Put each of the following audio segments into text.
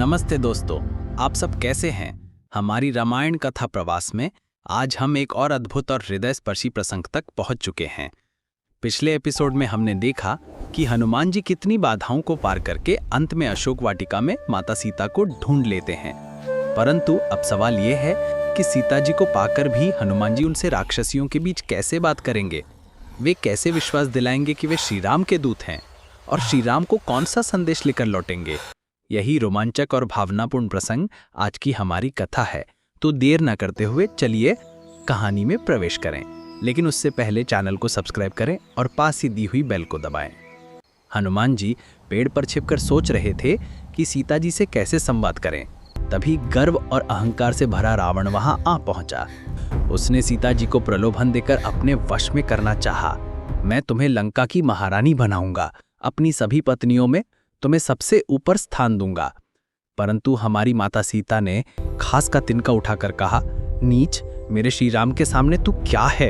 नमस्ते दोस्तों, आप सब कैसे हैं? हमारी रामायण कथा प्रवास में आज हम एक और अद्भुत और हृदयस्पर्शी प्रसंग तक पहुंच चुके हैं। पिछले एपिसोड में हमने देखा कि हनुमान जी कितनी बाधाओं को पार करके अंत में अशोक वाटिका में माता सीता को ढूंढ लेते हैं। परंतु अब सवाल ये है कि सीता जी को पाकर भी हनुमान जी उनसे राक्षसियों के बीच कैसे बात करेंगे? वे कैसे विश्वास दिलाएंगे कि वे श्री राम के दूत हैं? और श्री राम को कौन सा संदेश लेकर लौटेंगे? यही रोमांचक और भावनापूर्ण प्रसंग आज की हमारी कथा है। तो देर न करते हुए चलिए कहानी में प्रवेश करें, लेकिन उससे पहले चैनल को सब्सक्राइब करें और पास ही दी हुई बेल को दबाएं। हनुमान जी पेड़ पर छिपकर सोच रहे थे कि सीता जी से कैसे संवाद करें। तभी गर्व और अहंकार से भरा रावण वहां आ पहुंचा। उसने सीता जी को प्रलोभन देकर अपने वश में करना चाहा। मैं तुम्हें लंका की महारानी बनाऊंगा, अपनी सभी पत्नियों में तुम्हें सबसे ऊपर स्थान दूंगा। परंतु हमारी माता सीता ने खास का तिनका उठाकर कहा, नीच, मेरे श्री राम के सामने तू क्या है?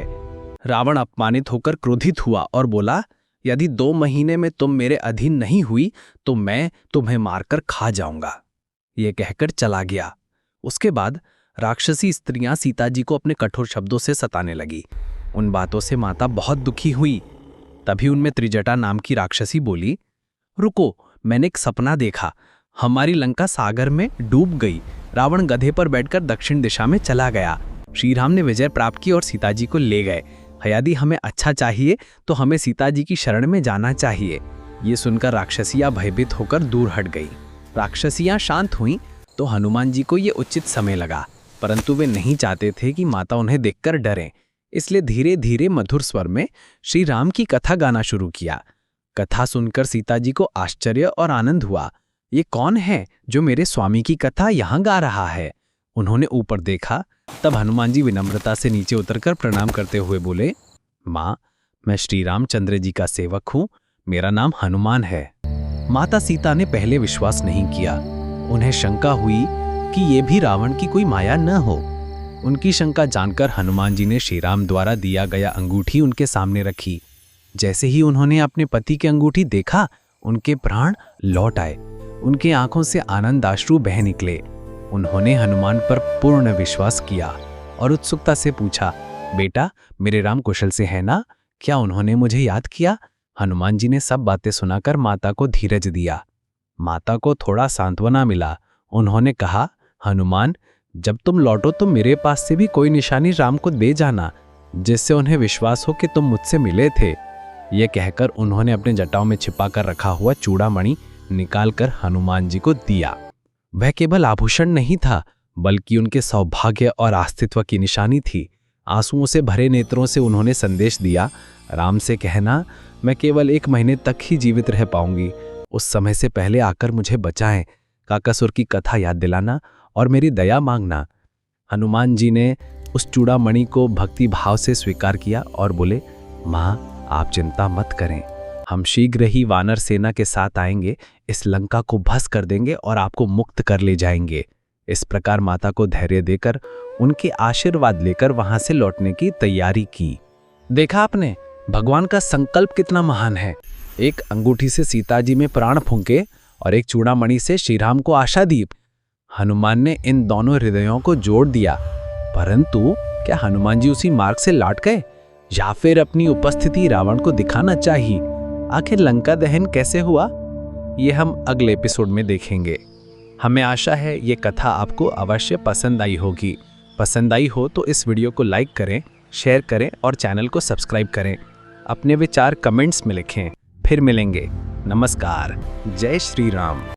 रावण अपमानित होकर क्रोधित हुआ और बोला, यदि 2 महीने में तुम मेरे अधीन नहीं हुई तो मैं तुम्हें मारकर खा जाऊंगा। ये कहकर चला गया। उसके बाद राक्षसी स्त्रियां सीता जी को अपने कठोर शब्दों से सताने लगी। उन बातों से माता बहुत दुखी हुई। तभी उनमें त्रिजटा नाम की राक्षसी बोली, रुको, मैंने एक सपना देखा। हमारी लंका सागर में डूब गई। रावण गधे पर बैठकर दक्षिण दिशा में चला गया। श्री राम ने विजय प्राप्त की और सीता जी को ले गए। यदि हमें अच्छा चाहिए तो हमें सीता जी की शरण में जाना चाहिए। ये सुनकर राक्षसियां भयभीत होकर दूर हट गई। राक्षसियां शांत हुईं तो हनुमान जी को ये उचित समय लगा, परंतु वे नहीं चाहते थे कि माता उन्हें देखकर डरें। इसलिए धीरे धीरे मधुर स्वर में श्री राम की कथा गाना शुरू किया। कथा सुनकर सीता जी को आश्चर्य और आनंद हुआ। ये कौन है जो मेरे स्वामी की कथा यहाँ गा रहा है? उन्होंने ऊपर देखा। तब हनुमान जी विनम्रता से नीचे उतरकर प्रणाम करते हुए बोले, माँ, मैं श्री रामचंद्र जी का सेवक हूँ। मेरा नाम हनुमान है। माता सीता ने पहले विश्वास नहीं किया। उन्हें शंका हुई कि ये भी रावण की कोई माया न हो। उनकी शंका जानकर हनुमान जी ने श्री राम द्वारा दिया गया अंगूठी उनके सामने रखी। जैसे ही उन्होंने अपने पति की अंगूठी देखा, उनके प्राण लौट आए। उनके आंखों से आनंदाश्रु बह निकले। उन्होंने हनुमान पर पूर्ण विश्वास किया और उत्सुकता से पूछा, बेटा, मेरे राम कुशल से है ना? क्या उन्होंने मुझे याद किया? हनुमान जी ने सब बातें सुनाकर माता को धीरज दिया। माता को थोड़ा सांत्वना मिला। उन्होंने कहा, हनुमान, जब तुम लौटो तो मेरे पास से भी कोई निशानी राम को दे जाना, जिससे उन्हें विश्वास हो कि तुम मुझसे मिले थे। यह कहकर उन्होंने अपने जटाओं में छिपाकर रखा हुआ चूड़ामणि निकालकर हनुमान जी को दिया। वह केवल आभूषण नहीं था, बल्कि उनके सौभाग्य और अस्तित्व की निशानी थी। आंसुओं से भरे नेत्रों से उन्होंने संदेश दिया, राम से कहना, मैं केवल 1 महीने तक ही जीवित रह पाऊंगी। उस समय से पहले आकर मुझे बचाएं। काकासुर की कथा याद दिलाना और मेरी दया मांगना। हनुमान जी ने उस चूड़ामणि को भक्ति भाव से स्वीकार किया और बोले, माँ, आप चिंता मत करें। हम शीघ्र ही वानर सेना के साथ आएंगे, इस लंका को भस्म कर देंगे और आपको मुक्त कर ले जाएंगे। इस प्रकार माता को धैर्य देकर उनके आशीर्वाद लेकर वहां से लौटने की तैयारी की। देखा आपने, भगवान का संकल्प कितना महान है। एक अंगूठी से सीता जी में प्राण फूंके और एक चूड़ामणि से श्री राम को आशा दी। हनुमान ने इन दोनों हृदयों को जोड़ दिया। परंतु क्या हनुमान जी उसी मार्ग से लौट गए, या फिर अपनी उपस्थिति रावण को दिखाना चाहिए? आखिर लंका दहन कैसे हुआ, ये हम अगले एपिसोड में देखेंगे। हमें आशा है ये कथा आपको अवश्य पसंद आई होगी। पसंद आई हो तो इस वीडियो को लाइक करें, शेयर करें और चैनल को सब्सक्राइब करें। अपने विचार कमेंट्स में लिखें। फिर मिलेंगे। नमस्कार। जय श्री राम।